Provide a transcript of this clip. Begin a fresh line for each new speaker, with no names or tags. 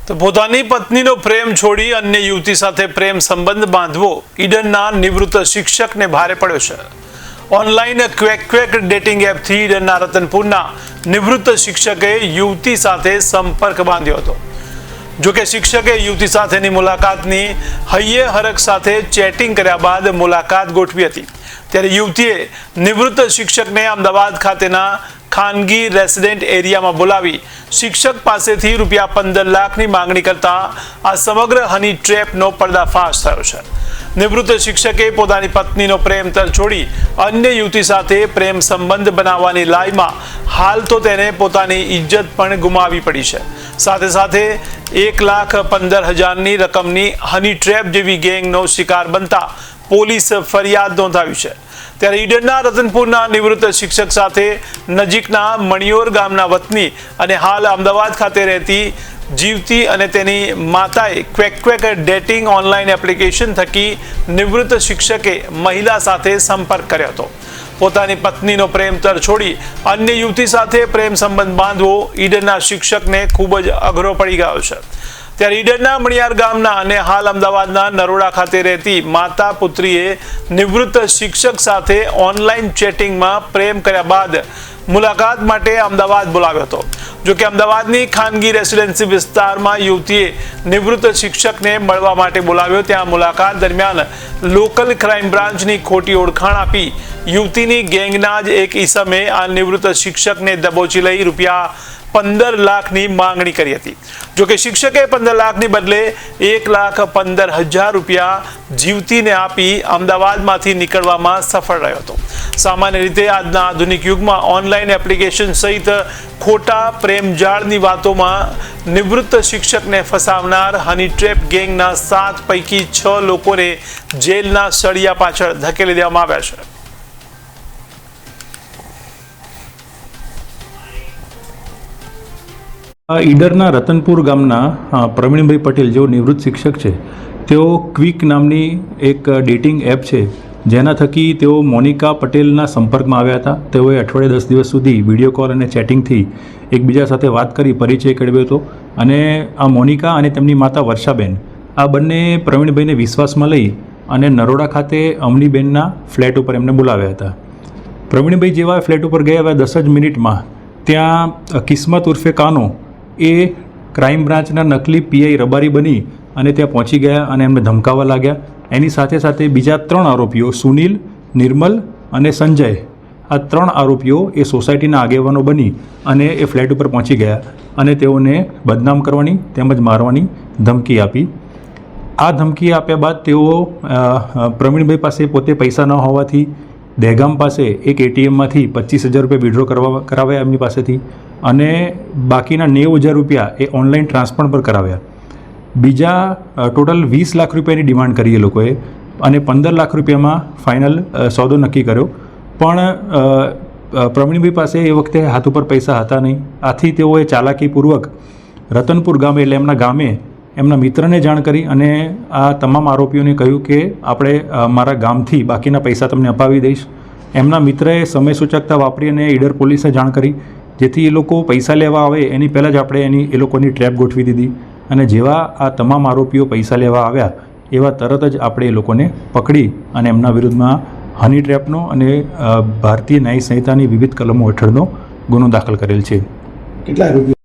તો પોતાની પત્નીનો પ્રેમ છોડી અન્ય યુવતી સાથે પ્રેમ સંબંધ બાંધવો ઈડનના નિવૃત્ત શિક્ષકને ભારે પડ્યો છે। ઓનલાઈન ક્વેક ડેટિંગ એપથી ઈડનના રતનપુરના નિવૃત્ત શિક્ષકે યુવતી સાથે સંપર્ક બાંધ્યો હતો। જોકે શિક્ષકે યુવતી સાથેની મુલાકાતની હૈયે હરખ સાથે ચેટિંગ કર્યા બાદ મુલાકાત ગોઠવી હતી। ત્યારે યુવતીએ નિવૃત્ત શિક્ષકને અમદાવાદ ખાતેના ખાનગી રેસિડેન્ટ એરિયામાં બોલાવી શિક્ષક પાસેથી ₹15 લાખની માંગણી કરતા આ સમગ્ર હની ટ્રેપનો પર્દાફાશ થયો છે। નિવૃત્ત શિક્ષકે પોતાની પત્નીનો પ્રેમ તર છોડી અન્ય યુવતી સાથે પ્રેમ સંબંધ બનાવવાની લાઈમાં હાલ તો તેને પોતાની ઇજ્જત પણ ગુમાવવી પડી છે। સાથે સાથે 1,15,000ની રકમની હની ટ્રેપ જેવી ગેંગનો શિકાર બનતા પોલીસ ફરિયાદ નોંધાવી છે। ત્યારે ઈડનના રતનપુરના નિવૃત્ત શિક્ષક સાથે નજીકના મણિયોર ગામના વતની અને હાલ અમદાવાદ ખાતે રહેતી જીવતી અને તેની માતાએ ક્વેક ડેટિંગ ઓનલાઈન એપ્લિકેશન થકી નિવૃત્ત શિક્ષકે મહિલા સાથે સંપર્ક કર્યો હતો। પોતાની પત્નીનો પ્રેમ તર છોડી અન્ય યુવતી સાથે પ્રેમ સંબંધ બાંધવો ઈડનના શિક્ષકને ખૂબ જ અઘરો પડી ગયો છે। ત્યારે ઈડનના મણિયાર ગામના અને હાલ અમદાવાદના નરોડા ખાતે રહેતી માતા પુત્રીએ નિવૃત્ત શિક્ષક સાથે ઓનલાઈન ચેટિંગમાં પ્રેમ કર્યા બાદ મુલાકાત માટે અમદાવાદ બોલાવ્યો હતો। જોકે અમદાવાદની ખાનગી રેસિડેન્સી વિસ્તારમાં યુવતીએ નિવૃત્ત શિક્ષકને મળવા માટે બોલાવ્યો। ત્યાં મુલાકાત દરમિયાન લોકલ ક્રાઇમ બ્રાન્ચની ખોટી ઓળખાણ આપી યુવતીની ગેંગના જ એક ઈસમે આ નિવૃત્ત શિક્ષકને દબોચી લઈ ₹15 લાખની માંગણી કરી હતી। જોકે શિક્ષકે 15 લાખની બદલે ₹1,15,000 જીવતીને આપી અમદાવાદમાંથી નીકળવામાં સફળ રહ્યો હતો। સામાન્ય રીતે આજના આધુનિક યુગમાં ઓનલાઈન એપ્લિકેશન સહિત ખોટા પ્રેમજાળની વાતોમાં નિવૃત્ત શિક્ષકને ફસાવનાર હની ટ્રેપ ગેંગના 7 પૈકી 6 લોકોને જેલના સળિયા પાછળ ધકેલી દેવામાં આવ્યા છે।
ઈડરના રતનપુર ગામના પ્રવીણભાઈ પટેલ જેઓ નિવૃત્ત શિક્ષક છે, તેઓ ક્વિક નામની એક ડેટિંગ એપ છે જેના થકી તેઓ મોનિકા પટેલના સંપર્કમાં આવ્યા હતા। તેઓએ અઠવાડિયે 10 દિવસ સુધી વિડીયો કોલ અને ચેટિંગથી એકબીજા સાથે વાત કરી પરિચય કેળવ્યો હતો અને આ મોનિકા અને તેમની માતા વર્ષાબેન આ બંને પ્રવીણભાઈને વિશ્વાસમાં લઈ અને નરોડા ખાતે અમનીબેનના ફ્લેટ ઉપર એમને બોલાવ્યા હતા। પ્રવીણભાઈ જેવા ફ્લેટ ઉપર ગયા હવે 10 જ મિનિટમાં ત્યાં કિસ્મત ઉર્ફે કાનો એ ક્રાઇમ બ્રાન્ચના નકલી પીઆઈ રબારી બની અને ત્યાં પહોંચી ગયા અને એમને ધમકાવવા લાગ્યા। એની સાથે સાથે બીજા 3 આરોપીઓ સુનિલ, નિર્મલ અને સંજય, આ 3 આરોપીઓ એ સોસાયટીના આગેવાનો બની અને એ ફ્લેટ ઉપર પહોંચી ગયા અને તેઓને બદનામ કરવાની તેમજ મારવાની ધમકી આપી। આ ધમકી આપ્યા બાદ તેઓ પ્રવીણભાઈ પાસે પોતે પૈસા ન હોવાથી દહેગામ પાસે એક એટીએમમાંથી ₹25,000 વિડ્રો કરાવ્યા એમની પાસેથી અને બાકીના ₹90,000 એ ઓનલાઈન ટ્રાન્સફર પર કરાવ્યા। બીજા ટોટલ ₹20 લાખ ની ડિમાન્ડ કરી એ લોકોએ અને ₹15 લાખમાં ફાઇનલ સોદો નક્કી કર્યો। પણ પ્રવીણભાઈ પાસે એ વખતે હાથ ઉપર પૈસા હતા નહીં। આથી તેઓએ ચાલાકીપૂર્વક રતનપુર ગામે એટલે એમના ગામે એમના મિત્રને જાણ કરી અને આ તમામ આરોપીઓને કહ્યું કે આપણે મારા ગામથી બાકીના પૈસા તમને અપાવી દઈશ। એમના મિત્રએ સમય સૂચકતા વાપરી અને ઈડર પોલીસને જાણ કરી, જેથી એ લોકો પૈસા લેવા આવે એની પહેલાં જ આપણે એ લોકોની ટ્રેપ ગોઠવી દીધી અને જેવા આ તમામ આરોપીઓ પૈસા લેવા આવ્યા એવા તરત જ આપણે એ લોકોને પકડી અને એમના વિરુદ્ધમાં હની ટ્રેપનો અને ભારતીય ન્યાય સંહિતાની વિવિધ કલમો હેઠળનો ગુનો દાખલ કરેલ છે।
કેટલા આરોપીઓ?